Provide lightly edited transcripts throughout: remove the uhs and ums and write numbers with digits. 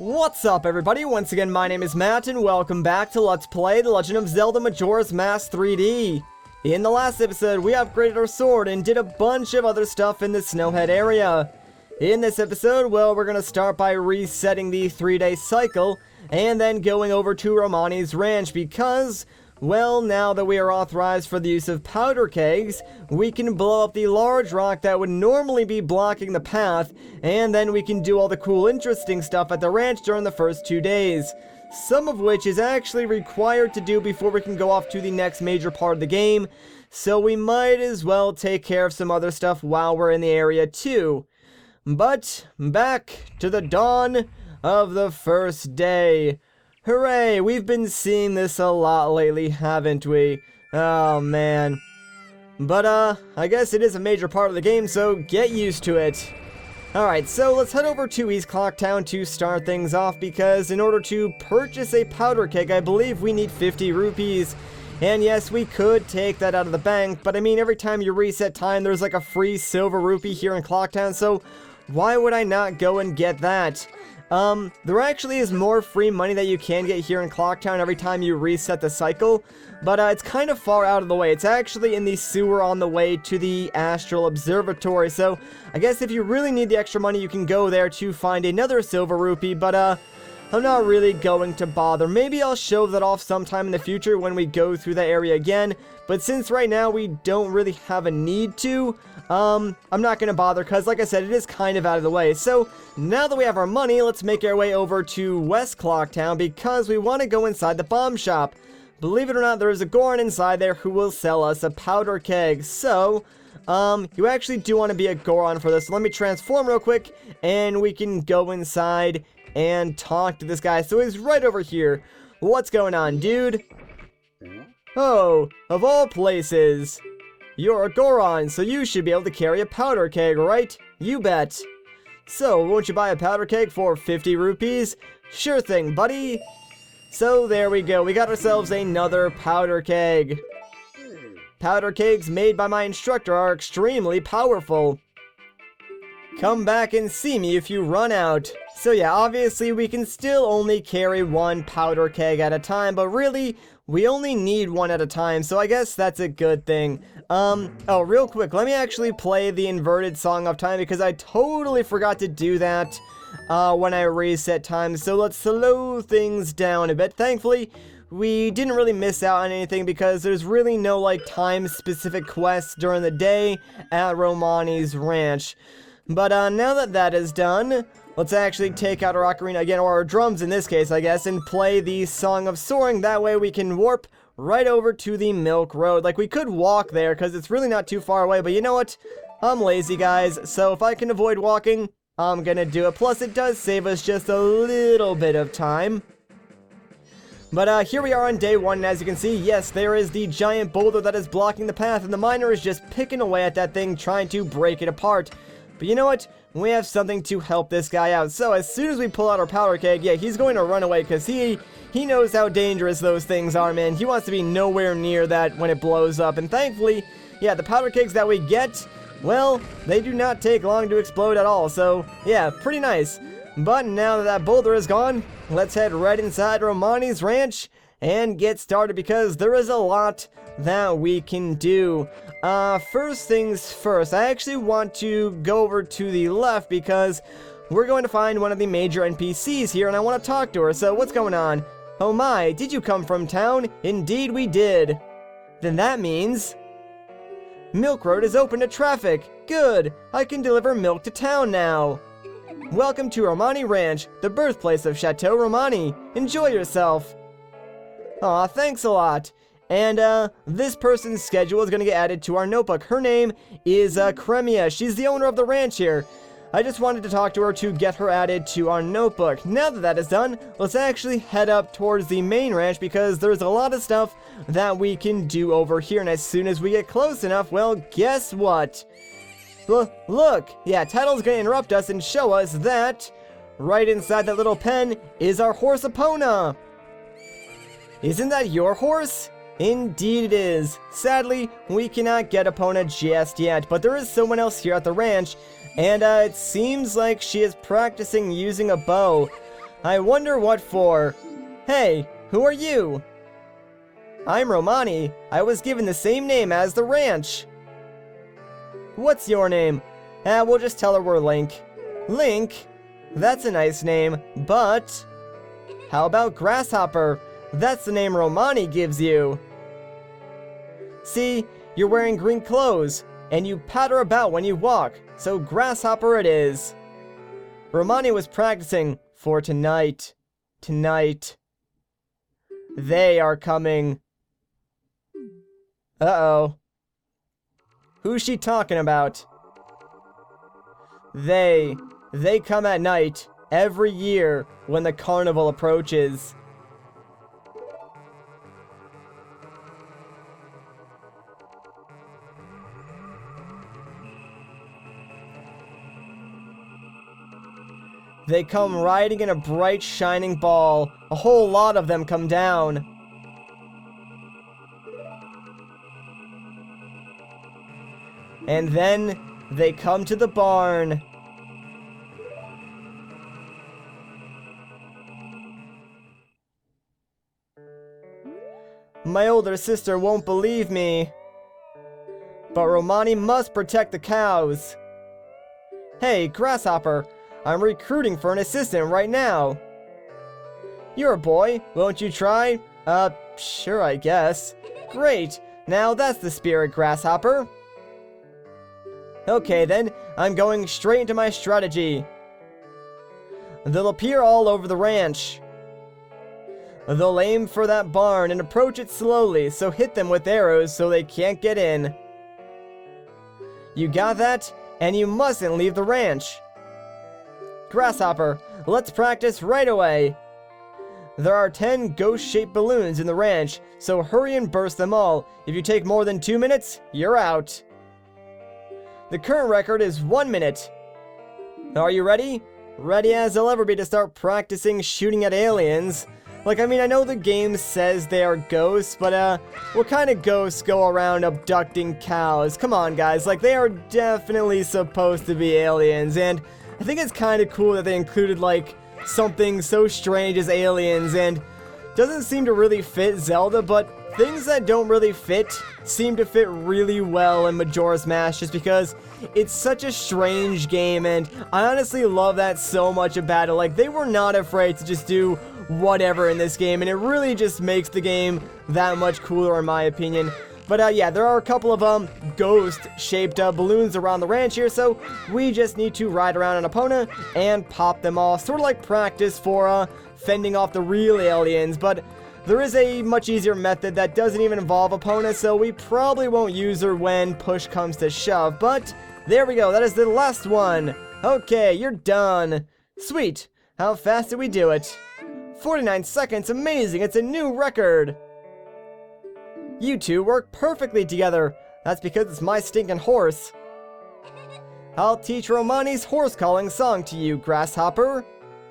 What's up, everybody? Once again, my name is Matt, and welcome back to Let's Play The Legend of Zelda Majora's Mask 3D. In the last episode, we upgraded our sword and did a bunch of other stuff in the Snowhead area. In this episode, well, we're gonna start by resetting the 3-day cycle, and then going over to Romani's Ranch because, well, now that we are authorized for the use of powder kegs, we can blow up the large rock that would normally be blocking the path, and then we can do all the cool, interesting stuff at the ranch during the first 2 days. Some of which is actually required to do before we can go off to the next major part of the game, so we might as well take care of some other stuff while we're in the area too. But, back to the dawn of the first day. Hooray, we've been seeing this a lot lately, haven't we? Oh, man. But, I guess it is a major part of the game, so get used to it. Alright, so let's head over to East Clocktown to start things off, because in order to purchase a powder keg, I believe we need 50 rupees. And yes, we could take that out of the bank, but I mean, every time you reset time, there's like a free silver rupee here in Clocktown, so why would I not go and get that? There actually is more free money that you can get here in Clocktown every time you reset the cycle, but it's kind of far out of the way. It's actually in the sewer on the way to the Astral Observatory, so I guess if you really need the extra money, you can go there to find another silver rupee, but I'm not really going to bother. Maybe I'll show that off sometime in the future when we go through that area again, but since right now we don't really have a need to, I'm not going to bother because, like I said, it is kind of out of the way. So, now that we have our money, let's make our way over to West Clocktown because we want to go inside the bomb shop. Believe it or not, there is a Goron inside there who will sell us a powder keg. So, you actually do want to be a Goron for this. So let me transform real quick, and we can go inside and talk to this guy. So he's right over here. What's going on, dude? Oh, of all places. You're a Goron, so you should be able to carry a powder keg, right? You bet. So, won't you buy a powder keg for 50 rupees? Sure thing, buddy. So, there we go. We got ourselves another powder keg. Powder kegs made by my instructor are extremely powerful. Come back and see me if you run out. So yeah, obviously we can still only carry one powder keg at a time, but really, we only need one at a time, so I guess that's a good thing. Oh, real quick, let me actually play the inverted Song of Time, because I totally forgot to do that, when I reset time, so let's slow things down a bit. Thankfully, we didn't really miss out on anything, because there's really no, like, time-specific quests during the day at Romani's Ranch. But, now that that is done, let's actually take out our ocarina again, or our drums in this case, I guess, and play the Song of Soaring. That way we can warp right over to the Milk Road. Like, we could walk there, because it's really not too far away, but you know what? I'm lazy, guys, so if I can avoid walking, I'm gonna do it. Plus, it does save us just a little bit of time. But, here we are on day 1, and as you can see, yes, there is the giant boulder that is blocking the path, and the miner is just picking away at that thing, trying to break it apart. But you know what? We have something to help this guy out. So as soon as we pull out our powder keg, yeah, he's going to run away because he knows how dangerous those things are, man. He wants to be nowhere near that when it blows up. And thankfully, yeah, the powder kegs that we get, well, they do not take long to explode at all. So yeah, pretty nice. But now that that boulder is gone, let's head right inside Romani's Ranch and get started because there is a lot that we can do. First things first, I actually want to go over to the left because we're going to find one of the major NPCs here and I want to talk to her. So what's going on? Oh my, did you come from town? Indeed we did. Then that means Milk Road is open to traffic. Good, I can deliver milk to town now. Welcome to Romani Ranch, the birthplace of Chateau Romani. Enjoy yourself. Aw, thanks a lot. And, this person's schedule is going to get added to our notebook. Her name is, Cremia. She's the owner of the ranch here. I just wanted to talk to her to get her added to our notebook. Now that that is done, let's actually head up towards the main ranch because there's a lot of stuff that we can do over here. And as soon as we get close enough, well, guess what? Look! Yeah, Title's going to interrupt us and show us that right inside that little pen is our horse Epona. Isn't that your horse? Indeed it is. Sadly, we cannot get Epona just yet, but there is someone else here at the ranch, and it seems like she is practicing using a bow. I wonder what for. Hey, who are you? I'm Romani. I was given the same name as the ranch. What's your name? We'll just tell her we're Link. Link? That's a nice name, but... How about Grasshopper? That's the name Romani gives you. See, you're wearing green clothes, and you patter about when you walk, so Grasshopper it is. Romani was practicing for tonight. Tonight. They are coming. Uh-oh. Who's she talking about? They come at night every year when the carnival approaches. They come riding in a bright shining ball. A whole lot of them come down. And then they come to the barn. My older sister won't believe me. But Romani must protect the cows. Hey, Grasshopper, I'm recruiting for an assistant right now. You're a boy, won't you try? Sure, I guess. Great, now that's the spirit, Grasshopper. Okay then, I'm going straight into my strategy. They'll appear all over the ranch. They'll aim for that barn and approach it slowly, so hit them with arrows so they can't get in. You got that? And you mustn't leave the ranch. Grasshopper, let's practice right away. There are 10 ghost-shaped balloons in the ranch, so hurry and burst them all. If you take more than 2 minutes, you're out. The current record is 1 minute. Are you ready? Ready as I'll ever be to start practicing shooting at aliens. Like, I mean, I know the game says they are ghosts, but, what kind of ghosts go around abducting cows? Come on, guys, like, they are definitely supposed to be aliens, and I think it's kind of cool that they included, like, something so strange as aliens, and doesn't seem to really fit Zelda, but things that don't really fit seem to fit really well in Majora's Mask just because it's such a strange game, and I honestly love that so much about it. Like, they were not afraid to just do whatever in this game, and it really just makes the game that much cooler in my opinion. But yeah, there are a couple of ghost-shaped balloons around the ranch here, so we just need to ride around on Epona and pop them off, sort of like practice for fending off the real aliens. But there is a much easier method that doesn't even involve Epona, so we probably won't use her when push comes to shove. But there we go, that is the last one. Okay, you're done. Sweet. How fast did we do it? 49 seconds, amazing, it's a new record. You two work perfectly together. That's because it's my stinking horse. I'll teach Romani's horse calling song to you, Grasshopper.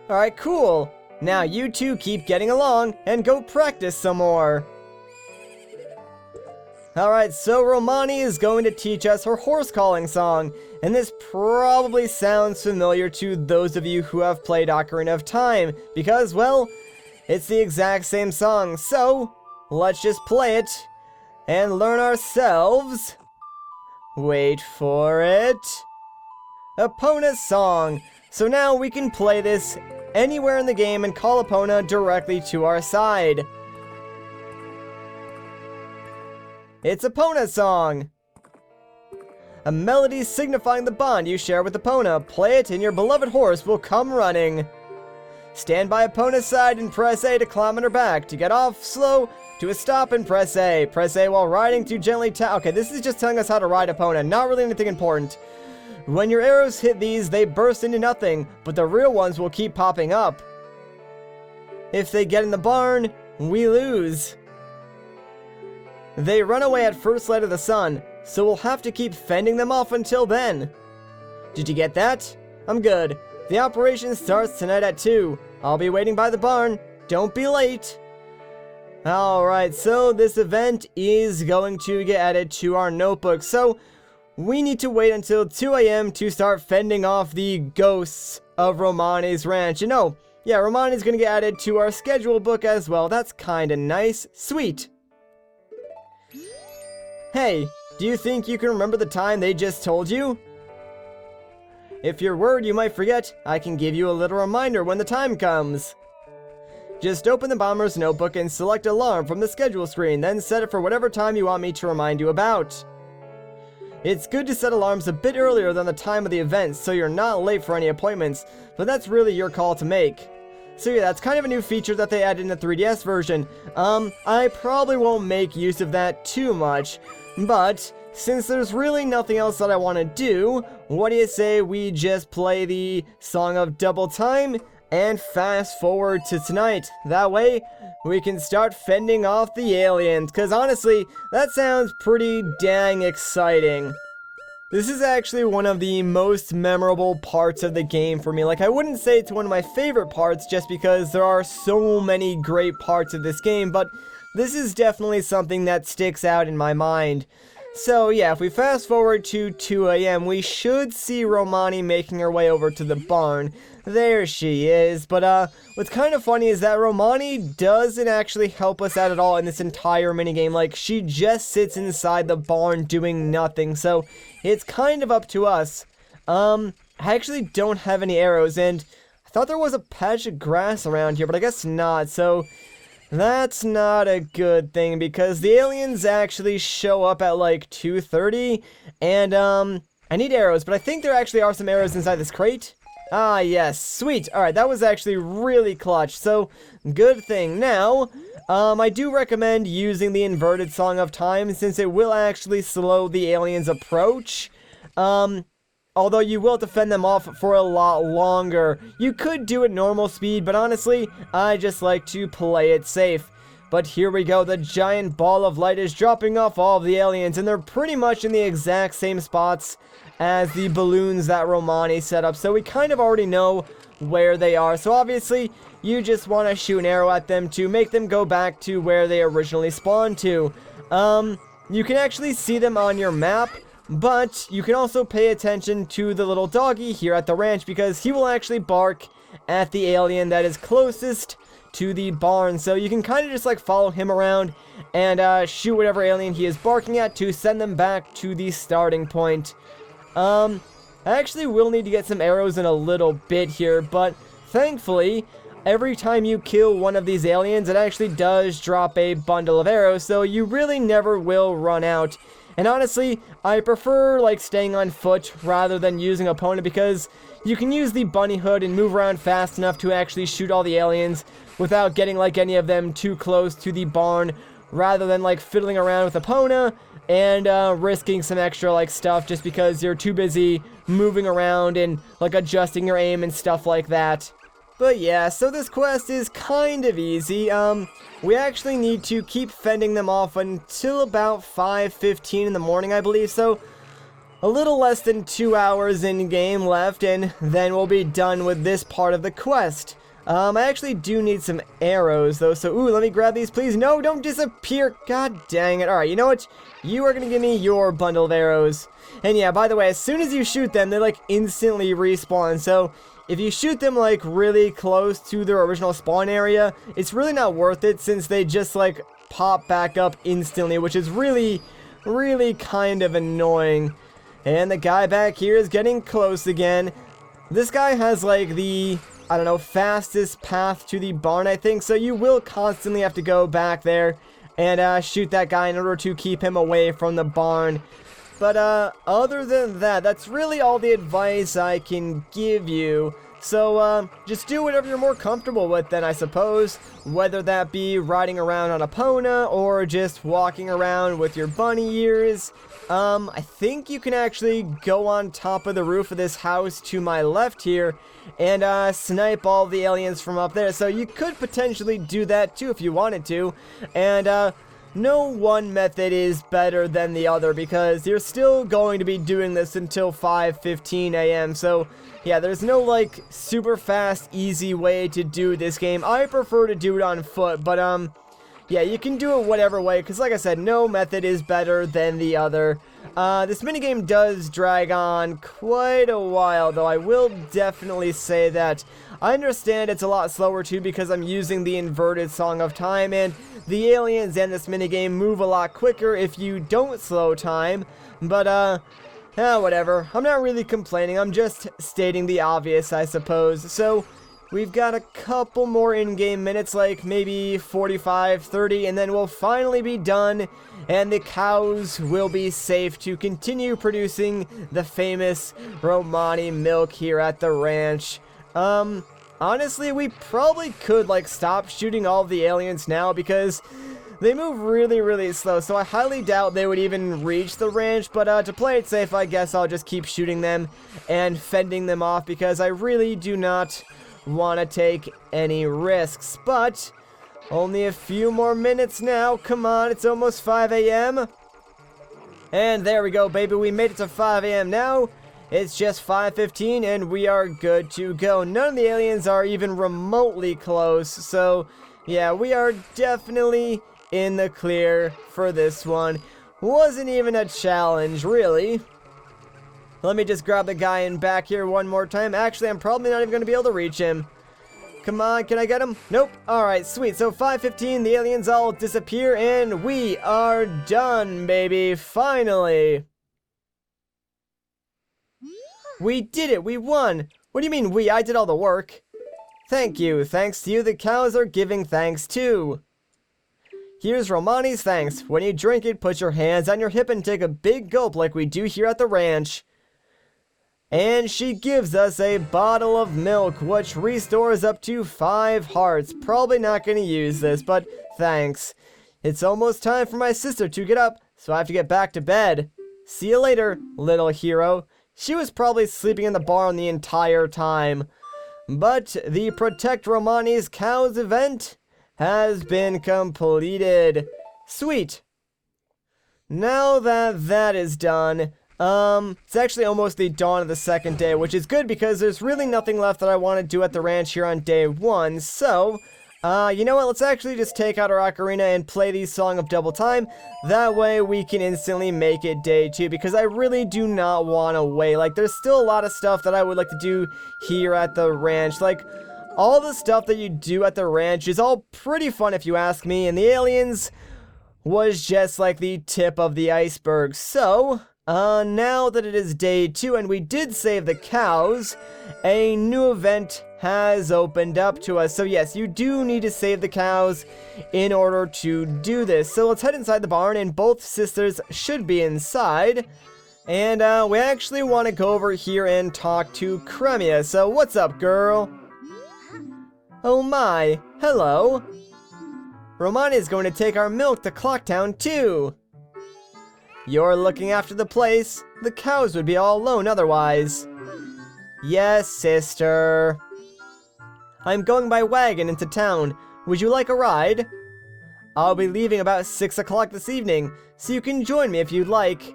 Alright, cool. Now you two keep getting along and go practice some more. Alright, so Romani is going to teach us her horse calling song, and this probably sounds familiar to those of you who have played Ocarina of Time, because, well, it's the exact same song, so let's just play it and learn ourselves. Wait for it. Epona's song. So now we can play this anywhere in the game and call Epona directly to our side. It's Epona's song. A melody signifying the bond you share with Epona. Play it and your beloved horse will come running. Stand by Epona's side and press A to climb on her back. To get off slow, to a stop and press A. Press A while riding to gently tap. Okay, this is just telling us how to ride Epona. Not really anything important. When your arrows hit these, they burst into nothing, but the real ones will keep popping up. If they get in the barn, we lose. They run away at first light of the sun, so we'll have to keep fending them off until then. Did you get that? I'm good. The operation starts tonight at 2. I'll be waiting by the barn. Don't be late. Alright, so this event is going to get added to our notebook, so we need to wait until 2 AM to start fending off the ghosts of Romani's Ranch. You know, yeah, Romani's gonna get added to our schedule book as well. That's kinda nice. Sweet. Hey, do you think you can remember the time they just told you? If you're worried you might forget, I can give you a little reminder when the time comes. Just open the bomber's notebook and select alarm from the schedule screen, then set it for whatever time you want me to remind you about. It's good to set alarms a bit earlier than the time of the event so you're not late for any appointments, but that's really your call to make. So yeah, that's kind of a new feature that they added in the 3DS version. I probably won't make use of that too much, but since there's really nothing else that I want to do, what do you say we just play the Song of Double Time and fast forward to tonight? That way, we can start fending off the aliens, because honestly, that sounds pretty dang exciting. This is actually one of the most memorable parts of the game for me. Like, I wouldn't say it's one of my favorite parts just because there are so many great parts of this game, but this is definitely something that sticks out in my mind. So yeah, if we fast forward to 2 AM, we should see Romani making her way over to the barn. There she is, but what's kind of funny is that Romani doesn't actually help us out at all in this entire minigame. Like, she just sits inside the barn doing nothing, so it's kind of up to us. I actually don't have any arrows, and I thought there was a patch of grass around here, but I guess not, so that's not a good thing, because the aliens actually show up at like 2:30, and I need arrows, but I think there actually are some arrows inside this crate. Ah, yes, sweet. Alright, that was actually really clutch, so good thing. Now, I do recommend using the inverted Song of Time, since it will actually slow the aliens' approach. Although you will defend them off for a lot longer. You could do it normal speed, but honestly, I just like to play it safe. But here we go, the giant ball of light is dropping off all of the aliens, and they're pretty much in the exact same spots as the balloons that Romani set up, so we kind of already know where they are. So obviously, you just want to shoot an arrow at them to make them go back to where they originally spawned to. You can actually see them on your map, but you can also pay attention to the little doggy here at the ranch, because he will actually bark at the alien that is closest to the barn. So you can kind of just like follow him around and shoot whatever alien he is barking at to send them back to the starting point. I actually will need to get some arrows in a little bit here, but thankfully, every time you kill one of these aliens, it actually does drop a bundle of arrows, so you really never will run out. And honestly, I prefer like staying on foot rather than using opponent, because you can use the bunny hood and move around fast enough to actually shoot all the aliens without getting like any of them too close to the barn, rather than like fiddling around with Epona and risking some extra like stuff just because you're too busy moving around and like adjusting your aim and stuff like that. But yeah, so this quest is kind of easy. We actually need to keep fending them off until about 5:15 in the morning, I believe, so a little less than 2 hours in game left, and then we'll be done with this part of the quest. I actually do need some arrows, though, so, ooh, let me grab these, please. No, don't disappear. God dang it. Alright, you know what? You are gonna give me your bundle of arrows. And yeah, by the way, as soon as you shoot them, they, like, instantly respawn, so if you shoot them, like, really close to their original spawn area, it's really not worth it, since they just, like, pop back up instantly, which is really, really kind of annoying. And the guy back here is getting close again. This guy has, like, the, I don't know, fastest path to the barn, I think, so you will constantly have to go back there and shoot that guy in order to keep him away from the barn. But other than that, that's really all the advice I can give you. So just do whatever you're more comfortable with then, I suppose, whether that be riding around on Epona or just walking around with your bunny ears. I think you can actually go on top of the roof of this house to my left here and snipe all the aliens from up there. So you could potentially do that too if you wanted to. And no one method is better than the other, because you're still going to be doing this until 5:15 AM. So yeah, there's no like super fast, easy way to do this game. I prefer to do it on foot, but yeah, you can do it whatever way, because like I said, no method is better than the other. This minigame does drag on quite a while, though I will definitely say that I understand it's a lot slower too because I'm using the inverted Song of Time, and the aliens and this minigame move a lot quicker if you don't slow time, but whatever. I'm not really complaining, I'm just stating the obvious, I suppose. So, we've got a couple more in-game minutes, like maybe 45, 30, and then we'll finally be done, and the cows will be safe to continue producing the famous Romani milk here at the ranch. Honestly, we probably could, like, stop shooting all of the aliens now, because they move really, really slow, so I highly doubt they would even reach the ranch, but to play it safe, I guess I'll just keep shooting them and fending them off, because I really do not want to take any risks. But only a few more minutes now. Come on, it's almost 5 a.m. And there we go, baby. We made it to 5 a.m. now. It's just 5:15 and we are good to go. None of the aliens are even remotely close. So, yeah, we are definitely in the clear for this one. Wasn't even a challenge, really. Let me just grab the guy in back here one more time. Actually, I'm probably not even going to be able to reach him. Come on, can I get him? Nope. Alright, sweet. So 5:15, the aliens all disappear, and we are done, baby. Finally. We did it. We won. What do you mean we? I did all the work. Thank you. Thanks to you, the cows are giving thanks too. Here's Romani's thanks. When you drink it, put your hands on your hip and take a big gulp like we do here at the ranch. And she gives us a bottle of milk, which restores up to 5 hearts. Probably not going to use this, but thanks. It's almost time for my sister to get up, so I have to get back to bed. See you later, little hero. She was probably sleeping in the barn the entire time. But the Protect Romani's Cows event has been completed. Sweet. Now that that is done, it's actually almost the dawn of the second day, which is good because there's really nothing left that I want to do at the ranch here on day 1. So, you know what? Let's actually just take out our ocarina and play the Song of Double Time. That way we can instantly make it day 2, because I really do not want to wait. Like, there's still a lot of stuff that I would like to do here at the ranch. Like, all the stuff that you do at the ranch is all pretty fun if you ask me, and the aliens was just like the tip of the iceberg. So, now that it is day 2 and we did save the cows, a new event has opened up to us. So yes, you do need to save the cows in order to do this. So let's head inside the barn, and both sisters should be inside. And we actually want to go over here and talk to Cremia. So what's up, girl? Oh my, hello. Romani is going to take our milk to Clocktown too. You're looking after the place. The cows would be all alone otherwise. Yes, sister. I'm going by wagon into town. Would you like a ride? I'll be leaving about 6 o'clock this evening, so you can join me if you'd like.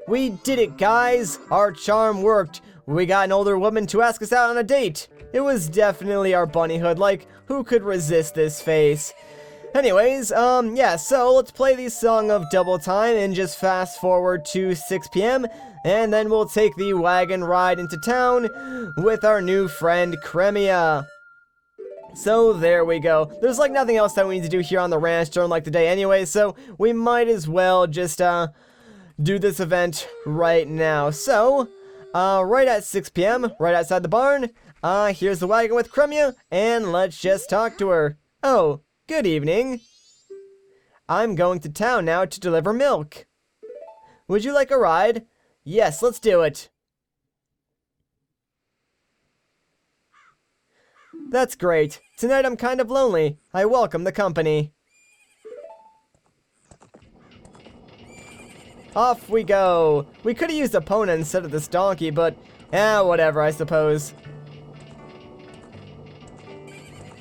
We did it, guys. Our charm worked. We got an older woman to ask us out on a date. It was definitely our bunnyhood. Like, who could resist this face? Anyways, yeah, so let's play the Song of Double Time and just fast forward to 6 p.m. and then we'll take the wagon ride into town with our new friend Cremia. So there we go. There's like nothing else that we need to do here on the ranch during like the day anyway, so we might as well just do this event right now. So, right at 6 p.m., right outside the barn, here's the wagon with Cremia, and let's just talk to her. Oh, good evening. I'm going to town now to deliver milk. Would you like a ride? Yes, let's do it. That's great. Tonight I'm kind of lonely. I welcome the company. Off we go. We could have used Epona instead of this donkey, but whatever, I suppose.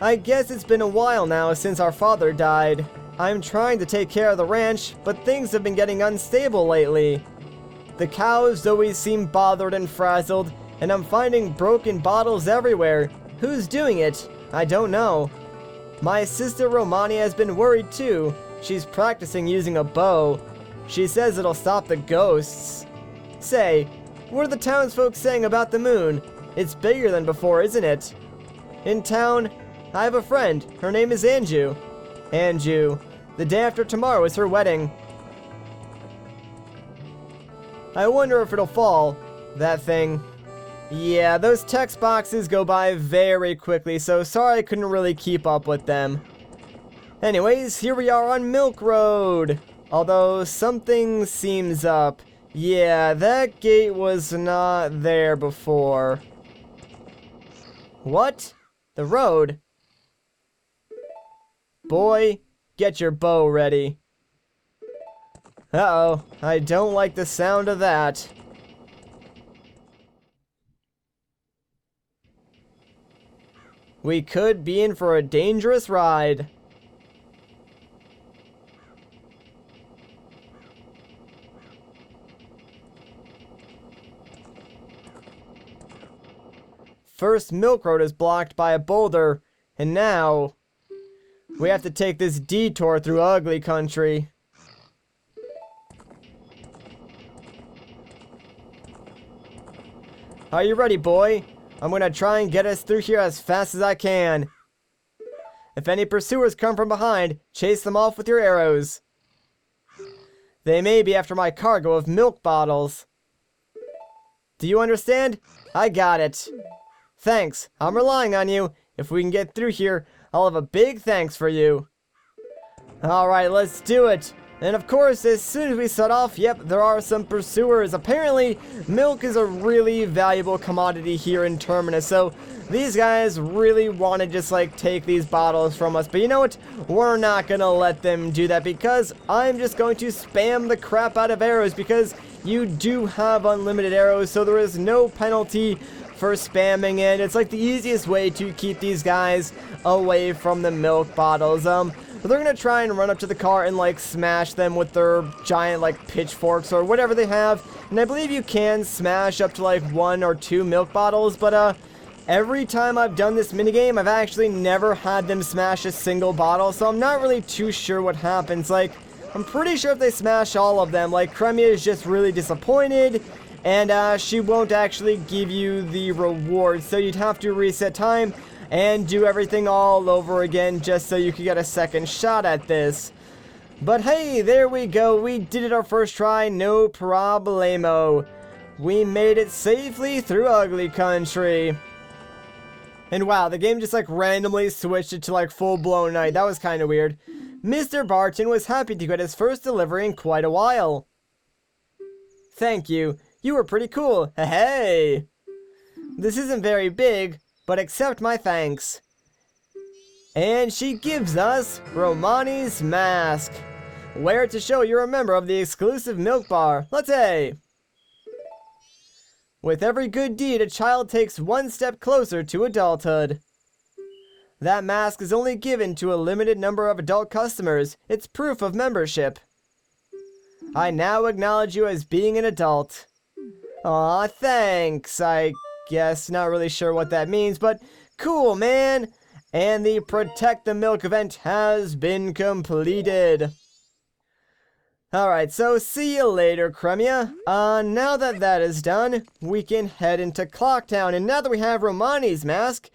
I guess it's been a while now since our father died. I'm trying to take care of the ranch, but things have been getting unstable lately. The cows always seem bothered and frazzled, and I'm finding broken bottles everywhere. Who's doing it? I don't know. My sister Romani has been worried too. She's practicing using a bow. She says it'll stop the ghosts. Say, what are the townsfolk saying about the moon? It's bigger than before, isn't it? In town, I have a friend. Her name is Anju. Anju. The day after tomorrow is her wedding. I wonder if it'll fall. That thing. Yeah, those text boxes go by very quickly, so sorry I couldn't really keep up with them. Anyways, here we are on Milk Road. Although something seems up. Yeah, that gate was not there before. What? The road? Boy, get your bow ready. Uh-oh, I don't like the sound of that. We could be in for a dangerous ride. First Milk Road is blocked by a boulder, and now we have to take this detour through ugly country. Are you ready, boy? I'm gonna try and get us through here as fast as I can. If any pursuers come from behind, chase them off with your arrows. They may be after my cargo of milk bottles. Do you understand? I got it. Thanks, I'm relying on you. If we can get through here, I'll have a big thanks for you. Alright, let's do it. And of course, as soon as we set off, yep, there are some pursuers. Apparently, milk is a really valuable commodity here in Terminus, so these guys really want to just like take these bottles from us. But you know what? We're not gonna let them do that because I'm just going to spam the crap out of arrows because you do have unlimited arrows, so there is no penalty for spamming it. It's like the easiest way to keep these guys away from the milk bottles. They're gonna try and run up to the car and like smash them with their giant like pitchforks or whatever they have. And I believe you can smash up to like 1 or 2 milk bottles, but every time I've done this minigame, I've actually never had them smash a single bottle, so I'm not really too sure what happens. Like, I'm pretty sure if they smash all of them, like Cremia is just really disappointed, and she won't actually give you the reward, so you'd have to reset time and do everything all over again just so you could get a second shot at this. But hey, there we go, we did it our first try, no problemo. We made it safely through ugly country. And wow, the game just like randomly switched it to like full-blown night. That was kind of weird. Mr. Barton was happy to get his first delivery in quite a while. Thank you. You were pretty cool. Hey! This isn't very big, but accept my thanks. And she gives us Romani's Mask. Wear it to show you're a member of the exclusive milk bar. Let's say. With every good deed, a child takes one step closer to adulthood. That mask is only given to a limited number of adult customers. It's proof of membership. I now acknowledge you as being an adult. Aw, thanks. I guess not really sure what that means, but cool, man. And the Protect the Milk event has been completed. Alright, so see you later, Cremia. Now that that is done, we can head into Clocktown. And now that we have Romani's Mask,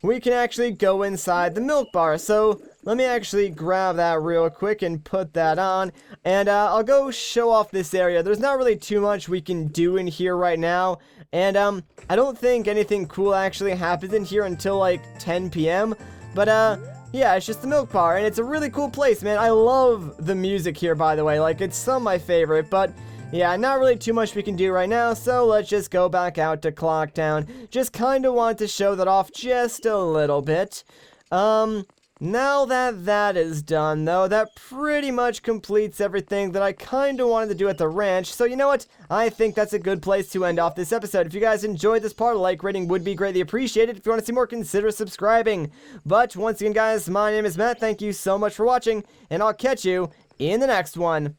we can actually go inside the milk bar. So let me actually grab that real quick and put that on. And I'll go show off this area. There's not really too much we can do in here right now. And I don't think anything cool actually happens in here until like 10 p.m. But yeah, it's just the milk bar, and it's a really cool place, man. I love the music here, by the way. Like, it's some of my favorite, but yeah, not really too much we can do right now, so let's just go back out to Clocktown. Just kind of want to show that off just a little bit. Now that that is done, though, that pretty much completes everything that I kind of wanted to do at the ranch. So you know what? I think that's a good place to end off this episode. If you guys enjoyed this part, a like rating would be greatly appreciated. If you want to see more, consider subscribing. But once again, guys, my name is Matt. Thank you so much for watching, and I'll catch you in the next one.